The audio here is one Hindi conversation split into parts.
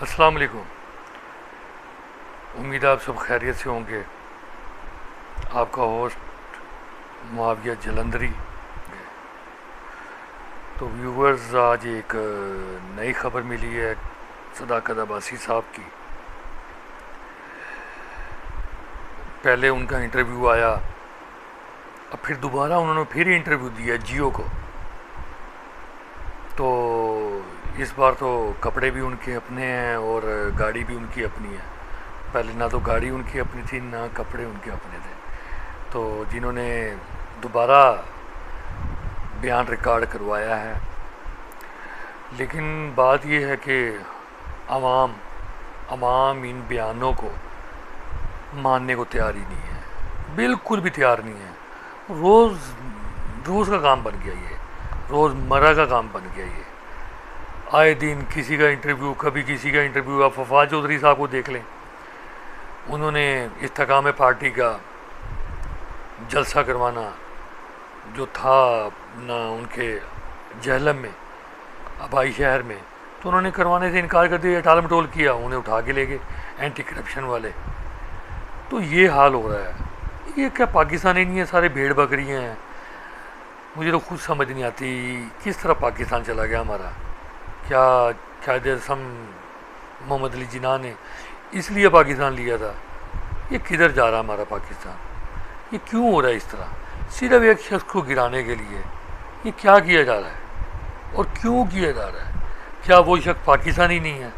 अस्सलाम वालेकुम। उम्मीद है आप सब खैरियत से होंगे। आपका होस्ट मुआविया जलंधरी। तो व्यूवर्स, आज एक नई खबर मिली है सदाकत अब्बासी साहब की। पहले उनका इंटरव्यू आया, अब फिर दोबारा उन्होंने फिर इंटरव्यू दिया जियो को। तो इस बार तो कपड़े भी उनके अपने हैं और गाड़ी भी उनकी अपनी है। पहले ना तो गाड़ी उनकी अपनी थी ना कपड़े उनके अपने थे। तो जिन्होंने दोबारा बयान रिकॉर्ड करवाया है। लेकिन बात यह है कि अवाम अवाम इन बयानों को मानने को तैयार ही नहीं है, बिल्कुल भी तैयार नहीं है। रोज़ का काम बन गया ये, रोज़मर्रा का काम बन गया ये। आए दिन किसी का इंटरव्यू, कभी किसी का इंटरव्यू। आप फवाद चौधरी साहब को देख लें, उन्होंने इस्तेकाम पार्टी का जलसा करवाना जो था ना उनके जहलम में, आबाई शहर में, तो उन्होंने करवाने से इनकार कर दिया, टाल मटोल किया, उन्हें उठा के ले गए एंटी करप्शन वाले। तो ये हाल हो रहा है। ये क्या पाकिस्तान ही नहीं है, सारे भेड़ बकरियाँ हैं। मुझे तो खुद समझ नहीं आती किस तरह पाकिस्तान चला गया हमारा। क्या कायद अज़म मोहम्मद अली जिन्ना ने इसलिए पाकिस्तान लिया था। ये किधर जा रहा है हमारा पाकिस्तान? ये क्यों हो रहा है इस तरह, सिर्फ एक शख्स को गिराने के लिए? ये क्या किया जा रहा है और क्यों किया जा रहा है? क्या वो शख्स पाकिस्तानी नहीं है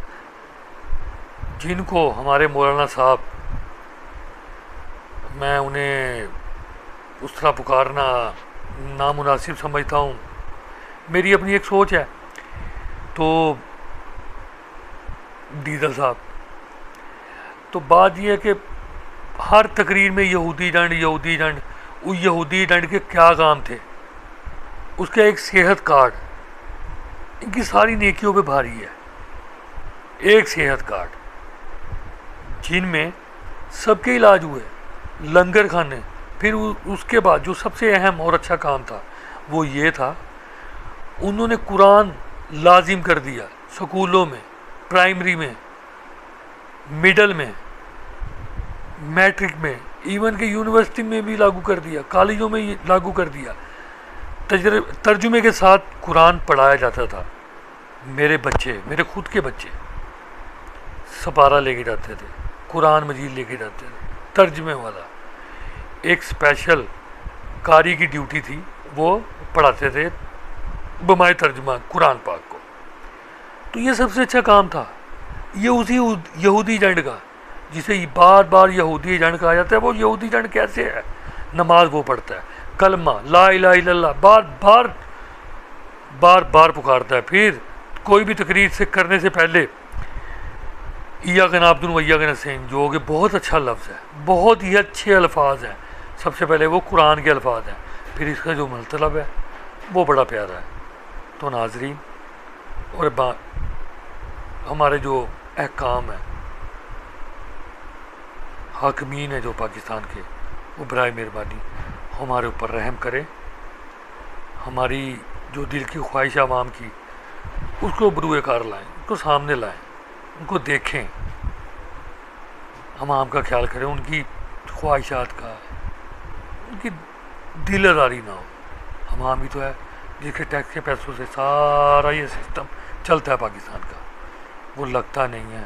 जिनको हमारे मौलाना साहब, मैं उन्हें उस तरह पुकारना नामुनासिब समझता हूँ, मेरी अपनी एक सोच है। तो डीजल साहब, तो बात यह है कि हर तकरीर में यहूदी दंड यहूदी दंड। उस यहूदी दंड के क्या काम थे? उसका एक सेहत कार्ड, इनकी सारी नेकियों पे भारी है। एक सेहत कार्ड जिनमें सबके इलाज हुए, लंगर खाने। फिर उसके बाद जो सबसे अहम और अच्छा काम था वो ये था, उन्होंने कुरान लाजिम कर दिया स्कूलों में, प्राइमरी में, मिडल में, मैट्रिक में, इवन के यूनिवर्सिटी में भी लागू कर दिया, कॉलेजों में लागू कर दिया। तर्जुमे के साथ कुरान पढ़ाया जाता था। मेरे बच्चे, मेरे खुद के बच्चे सपारा लेके जाते थे, कुरान मजीद लेके जाते थे, तर्जुमे वाला। एक स्पेशल कारी की ड्यूटी थी, वो पढ़ाते थे बमाए तर्जुमा कुरान पाक को। तो ये सबसे अच्छा काम था। ये उसी यहूदी एजेंट का, जिसे बार बार यहूदी एजेंट कहा जाता है, वो यहूदी एजेंट कैसे है? नमाज वो पढ़ता है, कलमा ला इलाहा इल्लल्लाह बार बार बार बार पुकारता है। फिर कोई भी तकरीर से करने से पहले इय्याका नअब्दु व इय्याका नस्तईन, जो कि बहुत अच्छा लफ्ज़ है, बहुत ही अच्छे अल्फाज हैं। सबसे पहले वो कुरान के अल्फाज हैं, फिर इसका जो मतलब है वो बड़ा प्यारा है। तो नाज़रीन और हमारे जो अहकाम है, हाकिमीन है जो पाकिस्तान के, वो बराए मेहरबानी हमारे ऊपर रहम करें। हमारी जो दिल की ख्वाहिश आवाम की, उसको बरूए कार लाएँ, उसको सामने लाएँ, उनको देखें, हम आम का ख्याल करें, उनकी ख्वाहिशात का, उनकी दिलदारी ना हो। हम आम ही तो है जिसके टैक्स के पैसों से सारा ये सिस्टम चलता है पाकिस्तान का। वो लगता नहीं है,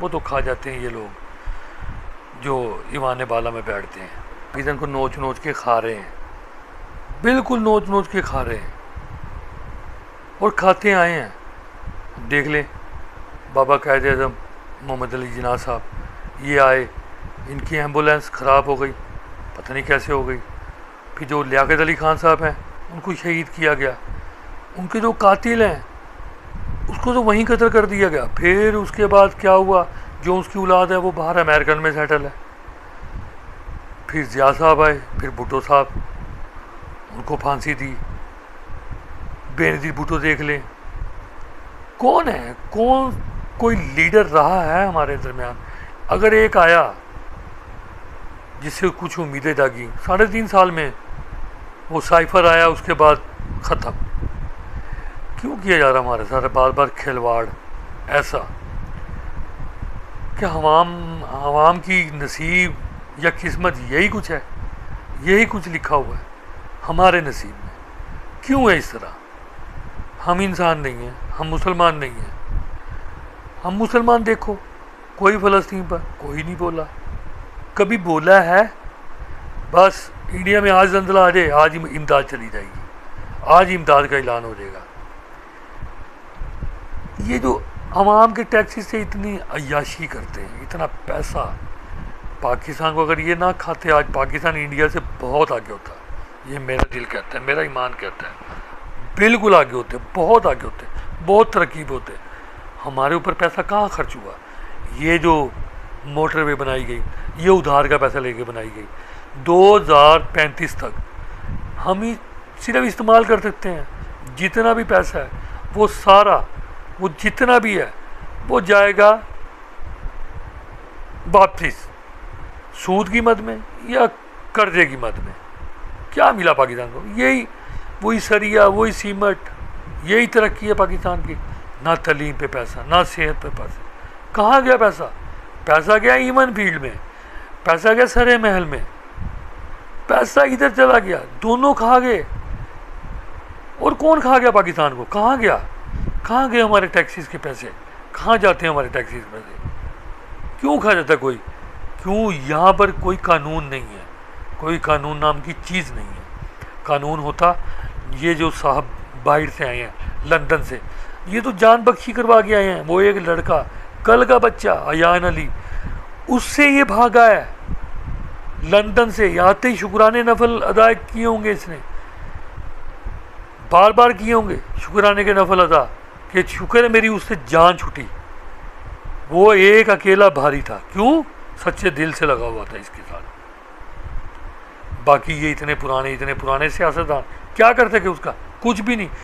वो तो खा जाते हैं ये लोग जो ईवान बाला में बैठते हैं। पाकिस्तान को नोच नोच के खा रहे हैं, बिल्कुल नोच नोच के खा रहे हैं और खाते आए हैं। देख लें, बाबा कायद आज़म मोहम्मद अली जिन्ना साहब, ये आए, इनकी एम्बुलेंस ख़राब हो गई, पता नहीं कैसे हो गई। फिर जो लियाकत अली खान साहब हैं, उनको शहीद किया गया। उनके जो कातिल हैं उसको तो वहीं कत्ल कर दिया गया। फिर उसके बाद क्या हुआ, जो उसकी औलाद है वो बाहर अमेरिकन में सेटल है। फिर ज़िया साहब आए, फिर भुट्टो साहब, उनको फांसी दी। बेनज़ीर भुट्टो देख लें, कौन है, कौन कोई लीडर रहा है हमारे दरमियान? अगर एक आया जिससे कुछ उम्मीदें जागी, 3.5 साल में वो साइफर आया, उसके बाद ख़त्म। क्यों किया जा रहा हमारे साथ बार बार खिलवाड़ ऐसा? कि आवाम की नसीब या किस्मत यही कुछ है, यही कुछ लिखा हुआ है हमारे नसीब में। क्यों है इस तरह? हम इंसान नहीं हैं, हम मुसलमान नहीं हैं। हम मुसलमान देखो, कोई फ़लस्तीन पर कोई नहीं बोला, कभी बोला है? बस इंडिया में आज जंजला आ जाए, आज ही इमदाद चली जाएगी, आज ही इमदाद का ऐलान हो जाएगा। ये जो आवाम के टैक्सी से इतनी अय्याशी करते हैं, इतना पैसा, पाकिस्तान को अगर ये ना खाते आज पाकिस्तान इंडिया से बहुत आगे होता। ये मेरा दिल कहता है, मेरा ईमान कहता है, बिल्कुल आगे होते, बहुत आगे होते, बहुत तरक्कीब होते। हमारे ऊपर पैसा कहाँ खर्च हुआ? ये जो मोटरवे बनाई गई, ये उधार का पैसा लेके बनाई गई। 2035 तक हम ही सिर्फ इस्तेमाल कर सकते हैं। जितना भी पैसा है वो सारा, वो जितना भी है वो जाएगा वापस सूद की मद में या कर्जे की मद में। क्या मिला पाकिस्तान को? यही वही सरिया, वही सीमेंट, यही तरक्की है पाकिस्तान की। ना तालीम पे पैसा, ना सेहत पे पैसा। कहाँ गया पैसा? पैसा गया ईमन फील्ड में, पैसा गया सरे महल में, पैसा इधर चला गया। दोनों खा गए। और कौन खा गया पाकिस्तान को? कहाँ गया? कहाँ गए हमारे टैक्सीज के पैसे? कहाँ जाते हैं हमारे टैक्सीज के पैसे? क्यों खा जाता है कोई? क्यों? यहाँ पर कोई कानून नहीं है, कोई कानून नाम की चीज़ नहीं है। कानून होता, ये जो साहब बाहर से आए हैं लंदन से, ये तो जान बख्शी करवा के आए हैं। वो एक लड़का, कल का बच्चा अयान अली, उससे ये भागा है लंदन से। आते ही शुक्राने नफल अदा किए होंगे इसने, बार बार किए होंगे शुक्राने के नफल अदा, कि शुक्र है मेरी उससे जान छूटी। वो एक अकेला भारी था। क्यों? सच्चे दिल से लगा हुआ था इसके साथ। बाकी ये इतने पुराने सियासतदान क्या करते थे उसका? कुछ भी नहीं।